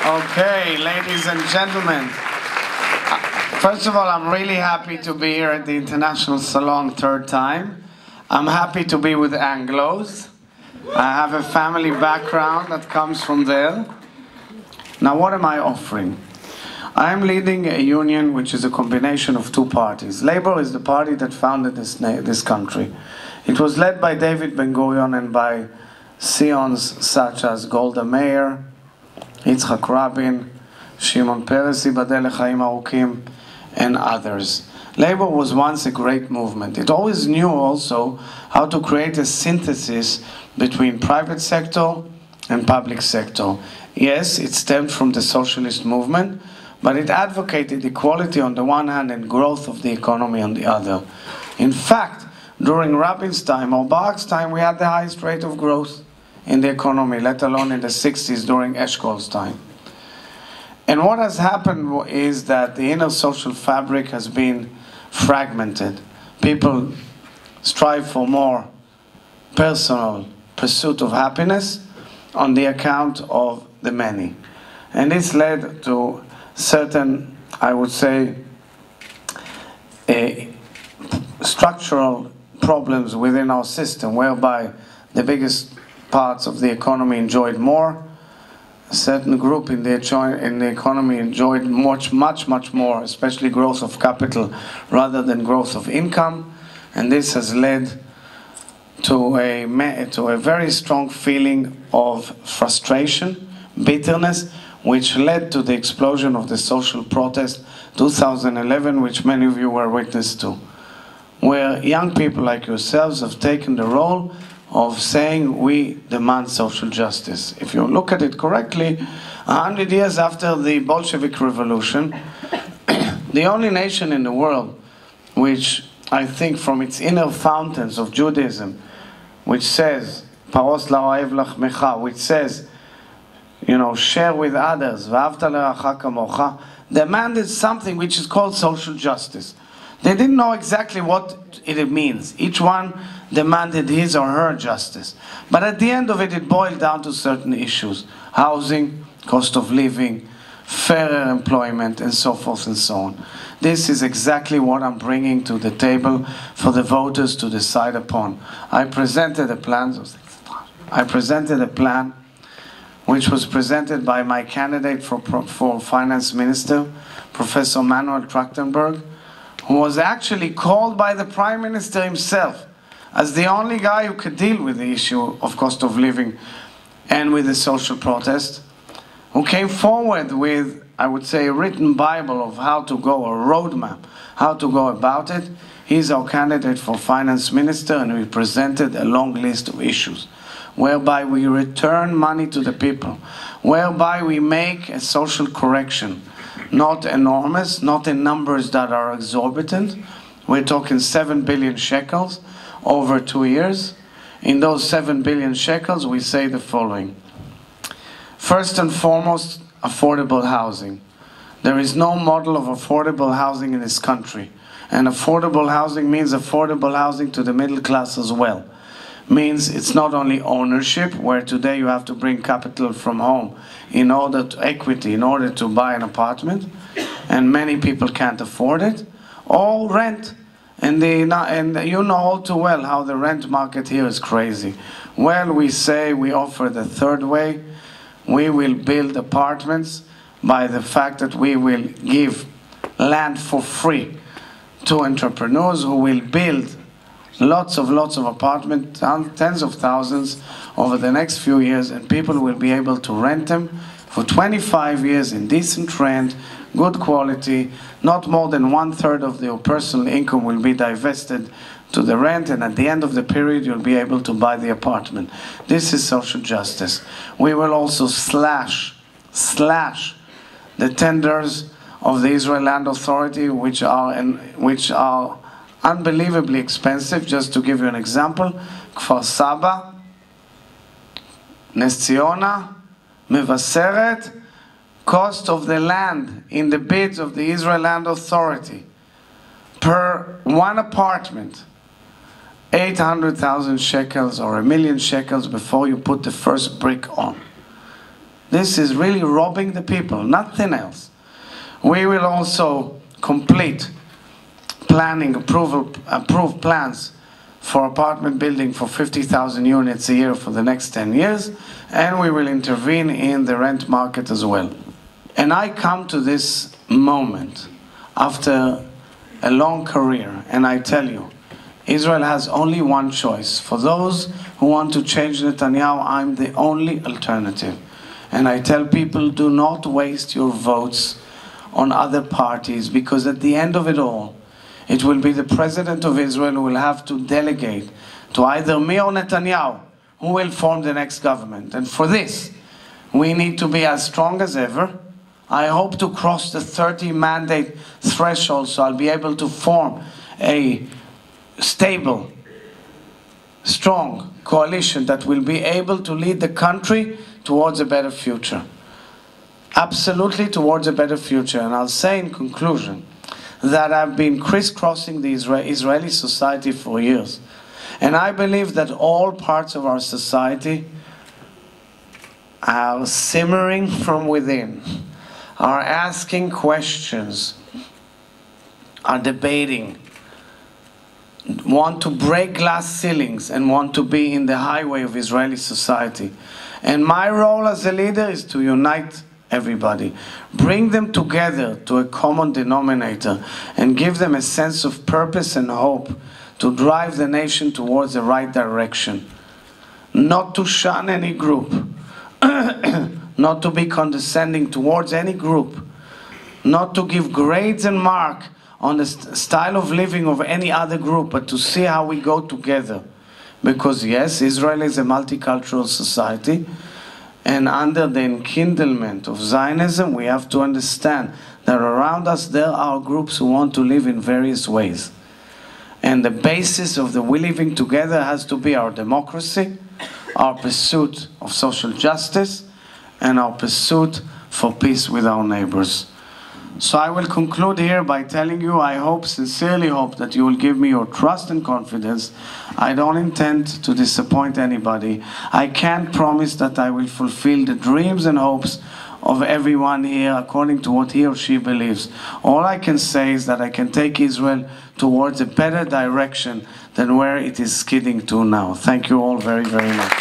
Okay, ladies and gentlemen. First of all, I'm really happy to be here at the International Salon third time. I'm happy to be with Anglos. I have a family background that comes from there. Now, what am I offering? I'm leading a union which is a combination of two parties. Labour is the party that founded this country. It was led by David Ben-Gurion and by scions such as Golda Meir, Yitzhak Rabin, Shimon Peres, ייבדל לחיים ארוכים, and others. Labour was once a great movement. It always knew also how to create a synthesis between private sector and public sector. Yes, it stemmed from the socialist movement, but it advocated equality on the one hand and growth of the economy on the other. In fact, during Rabin's time or Barak's time, we had the highest rate of growth in the economy, let alone in the 60s during Eshkol's time. And what has happened is that the inner social fabric has been fragmented. People strive for more personal pursuit of happiness on the account of the many. And this led to certain, I would say, structural problems within our system, whereby the biggest parts of the economy enjoyed more. A certain group in the economy enjoyed much more, especially growth of capital rather than growth of income. And this has led to a very strong feeling of frustration, bitterness, which led to the explosion of the social protest 2011, which many of you were witness to, where young people like yourselves have taken the role of saying we demand social justice. If you look at it correctly, 100 years after the Bolshevik Revolution, the only nation in the world which I think from its inner fountains of Judaism, which says, Paros la'ohev lachmecha, which says, you know, share with others, v'ahavta le'acha kamocha, demanded something which is called social justice. They didn't know exactly what it means. Each one demanded his or her justice. But at the end of it, it boiled down to certain issues. Housing, cost of living, fairer employment, and so forth and so on. This is exactly what I'm bringing to the table for the voters to decide upon. I presented a plan which was presented by my candidate for finance minister, Professor Manuel Trachtenberg, who was actually called by the Prime Minister himself as the only guy who could deal with the issue of cost of living and with the social protest, who came forward with, I would say, a written Bible of how to go, a roadmap, how to go about it. He's our candidate for finance minister, and we presented a long list of issues, whereby we return money to the people, whereby we make a social correction, not enormous, not in numbers that are exorbitant. We're talking 7 billion shekels over 2 years. In those 7 billion shekels, we say the following. First and foremost, affordable housing. There is no model of affordable housing in this country. And affordable housing means affordable housing to the middle class as well. Means it's not only ownership, where today you have to bring capital from home in order to equity, in order to buy an apartment, and many people can't afford it, or rent. And you know all too well how the rent market here is crazy. Well, we say we offer the third way. We will build apartments by the fact that we will give land for free to entrepreneurs who will build lots of apartments, tens of thousands over the next few years, and people will be able to rent them for 25 years in decent rent, good quality. Not more than 1/3 of your personal income will be divested to the rent, and at the end of the period you'll be able to buy the apartment. This is social justice. We will also slash the tenders of the Israel Land Authority, which are unbelievably expensive. Just to give you an example, Kfar Saba, Nes Ziona, Mevaseret, cost of the land in the bids of the Israel Land Authority per one apartment, 800,000 shekels or 1 million shekels before you put the first brick on. This is really robbing the people, nothing else. We will also complete approved plans for apartment building for 50,000 units a year for the next 10 years, and we will intervene in the rent market as well. And I come to this moment after a long career, and I tell you, Israel has only one choice. For those who want to change Netanyahu, I'm the only alternative. And I tell people, do not waste your votes on other parties, because at the end of it all, it will be the President of Israel who will have to delegate to either me or Netanyahu who will form the next government. And for this, we need to be as strong as ever. I hope to cross the 30 mandate threshold, so I'll be able to form a stable, strong coalition that will be able to lead the country towards a better future. Absolutely towards a better future. And I'll say in conclusion that I've been crisscrossing the Israeli society for years. And I believe that all parts of our society are simmering from within, are asking questions, are debating, want to break glass ceilings and want to be in the highway of Israeli society. And my role as a leader is to unite everybody, bring them together to a common denominator, and give them a sense of purpose and hope to drive the nation towards the right direction. Not to shun any group, not to be condescending towards any group, not to give grades and mark on the style of living of any other group, but to see how we go together. Because yes, Israel is a multicultural society, and under the enkindlement of Zionism, we have to understand that around us there are groups who want to live in various ways. And the basis of the we living together has to be our democracy, our pursuit of social justice, and our pursuit for peace with our neighbors. So I will conclude here by telling you, I hope, sincerely hope, that you will give me your trust and confidence. I don't intend to disappoint anybody. I can't promise that I will fulfill the dreams and hopes of everyone here according to what he or she believes. All I can say is that I can take Israel towards a better direction than where it is skidding to now. Thank you all very, very much.